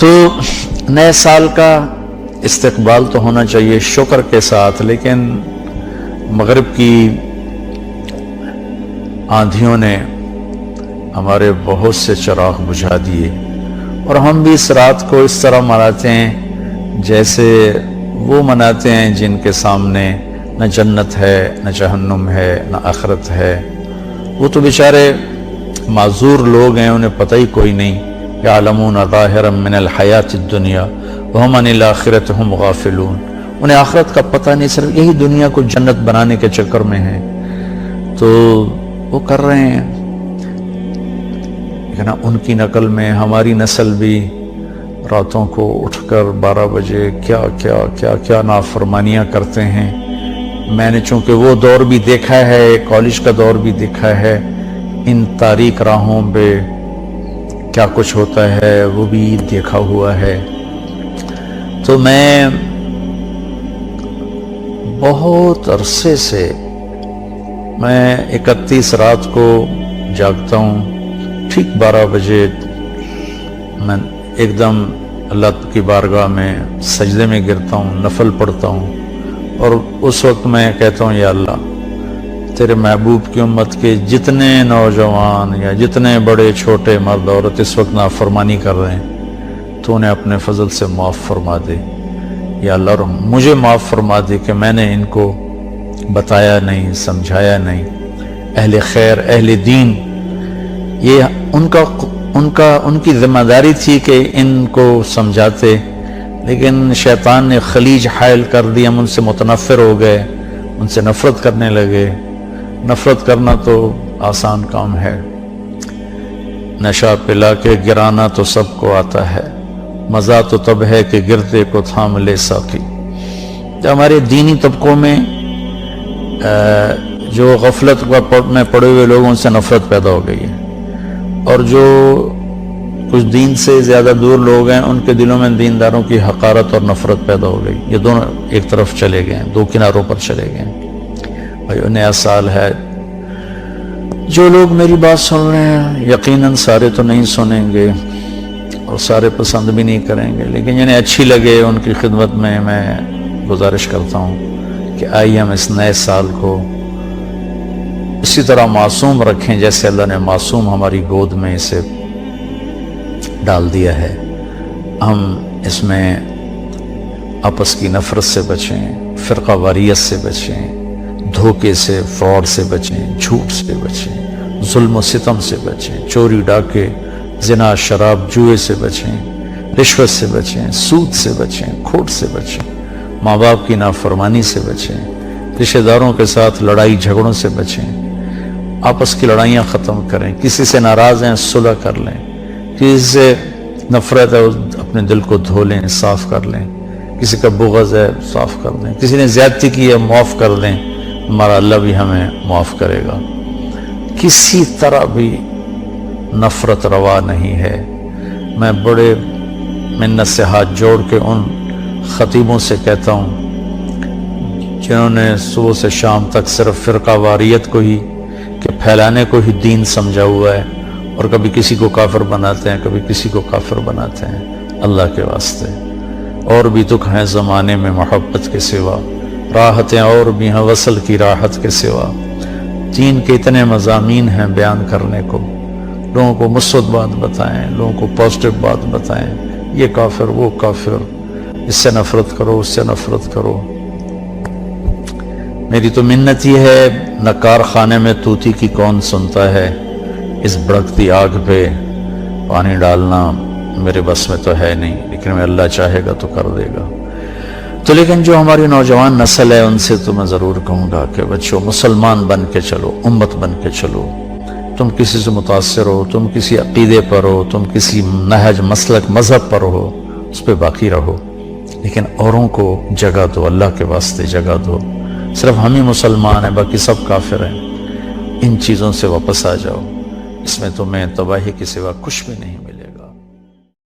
تو نئے سال کا استقبال تو ہونا چاہیے شکر کے ساتھ، لیکن مغرب کی آندھیوں نے ہمارے بہت سے چراغ بجھا دیے، اور ہم بھی اس رات کو اس طرح مناتے ہیں جیسے وہ مناتے ہیں جن کے سامنے نہ جنت ہے، نہ جہنم ہے، نہ آخرت ہے۔ وہ تو بیچارے معذور لوگ ہیں، انہیں پتہ ہی کوئی نہیں۔ یعلمون ظاہرا من الحیات الدنیا وہم عن الآخرۃ ہم غافلون۔ انہیں آخرت کا پتہ نہیں، صرف یہی دنیا کو جنت بنانے کے چکر میں ہیں، تو وہ کر رہے ہیں۔ لیکن ان کی نقل میں ہماری نسل بھی راتوں کو اٹھ کر 12 بجے کیا کیا کیا کیا نافرمانیاں کرتے ہیں۔ میں نے چونکہ وہ دور بھی دیکھا ہے، کالج کا دور بھی دیکھا ہے، ان تاریک راہوں پہ کیا کچھ ہوتا ہے وہ بھی دیکھا ہوا ہے۔ تو میں بہت عرصے سے، میں 31 رات کو جاگتا ہوں، ٹھیک 12 بجے میں ایک دم اللہ کی بارگاہ میں سجدے میں گرتا ہوں، نفل پڑھتا ہوں، اور اس وقت میں کہتا ہوں یا اللہ، تیرے محبوب کی امت کے جتنے نوجوان یا جتنے بڑے چھوٹے مرد عورت اس وقت نافرمانی کر رہے ہیں، تو انہیں اپنے فضل سے معاف فرما دے یا اللہ، اور مجھے معاف فرما دے کہ میں نے ان کو بتایا نہیں، سمجھایا نہیں۔ اہل خیر، اہل دین، یہ ان کی ذمہ داری تھی کہ ان کو سمجھاتے، لیکن شیطان نے خلیج حائل کر دی، ہم ان سے متنفر ہو گئے، ان سے نفرت کرنے لگے۔ نفرت کرنا تو آسان کام ہے، نشہ پلا کے گرانا تو سب کو آتا ہے، مزہ تو تب ہے کہ گرتے کو تھام لے ساقی۔ تو ہمارے دینی طبقوں میں جو غفلت میں پڑے ہوئے لوگوں سے نفرت پیدا ہو گئی ہے، اور جو کچھ دین سے زیادہ دور لوگ ہیں ان کے دلوں میں دینداروں کی حقارت اور نفرت پیدا ہو گئی۔ یہ دونوں ایک طرف چلے گئے ہیں، دو کناروں پر چلے گئے ہیں۔ بھائی نیا سال ہے، جو لوگ میری بات سن رہے ہیں یقیناً سارے تو نہیں سنیں گے اور سارے پسند بھی نہیں کریں گے، لیکن جنہیں اچھی لگے ان کی خدمت میں گزارش کرتا ہوں کہ آئیے ہم اس نئے سال کو اسی طرح معصوم رکھیں جیسے اللہ نے معصوم ہماری گود میں اسے ڈال دیا ہے۔ ہم اس میں آپس کی نفرت سے بچیں، فرقہ واریت سے بچیں، دھوکے سے، فراڈ سے بچیں، جھوٹ سے بچیں، ظلم و ستم سے بچیں، چوری ڈاکے، زنا، شراب، جوئے سے بچیں، رشوت سے بچیں، سود سے بچیں، کھوٹ سے بچیں، ماں باپ کی نافرمانی سے بچیں، رشتہ داروں کے ساتھ لڑائی جھگڑوں سے بچیں، آپس کی لڑائیاں ختم کریں، کسی سے ناراض ہیں صلح کر لیں، کسی سے نفرت ہے اپنے دل کو دھو لیں، صاف کر لیں، کسی کا بغض ہے صاف کر دیں، کسی نے زیادتی کی ہے معاف کر دیں، ہمارا اللہ بھی ہمیں معاف کرے گا۔ کسی طرح بھی نفرت روا نہیں ہے۔ میں بڑے منت سے ہاتھ جوڑ کے ان خطیبوں سے کہتا ہوں جنہوں نے صبح سے شام تک صرف فرقہ واریت کو ہی کہ پھیلانے کو ہی دین سمجھا ہوا ہے، اور کبھی کسی کو کافر بناتے ہیں، کبھی کسی کو کافر بناتے ہیں، اللہ کے واسطے اور بھی دکھ ہیں زمانے میں محبت کے سوا، راحتیں اور بھی ہیں وصل کی راحت کے سوا۔ دین کے اتنے مضامین ہیں بیان کرنے کو، لوگوں کو مثبت بات بتائیں، لوگوں کو پازیٹیو بات بتائیں، یہ کافر وہ کافر، اس سے نفرت کرو، اس سے نفرت کرو۔ میری تو منت یہ ہے، نکار خانے میں طوطی کی کون سنتا ہے، اس بھڑکتی آگ پہ پانی ڈالنا میرے بس میں تو ہے نہیں، لیکن میں اللہ چاہے گا تو کر دے گا۔ تو لیکن جو ہماری نوجوان نسل ہے ان سے تو میں ضرور کہوں گا کہ بچوں مسلمان بن کے چلو، امت بن کے چلو۔ تم کسی سے متاثر ہو، تم کسی عقیدے پر ہو، تم کسی نہج، مسلک، مذہب پر ہو، اس پہ باقی رہو، لیکن اوروں کو جگہ دو، اللہ کے واسطے جگہ دو۔ صرف ہم ہی مسلمان ہیں، باقی سب کافر ہیں۔ ان چیزوں سے واپس آ جاؤ، اس میں تمہیں تباہی کے سوا کچھ بھی نہیں ملے۔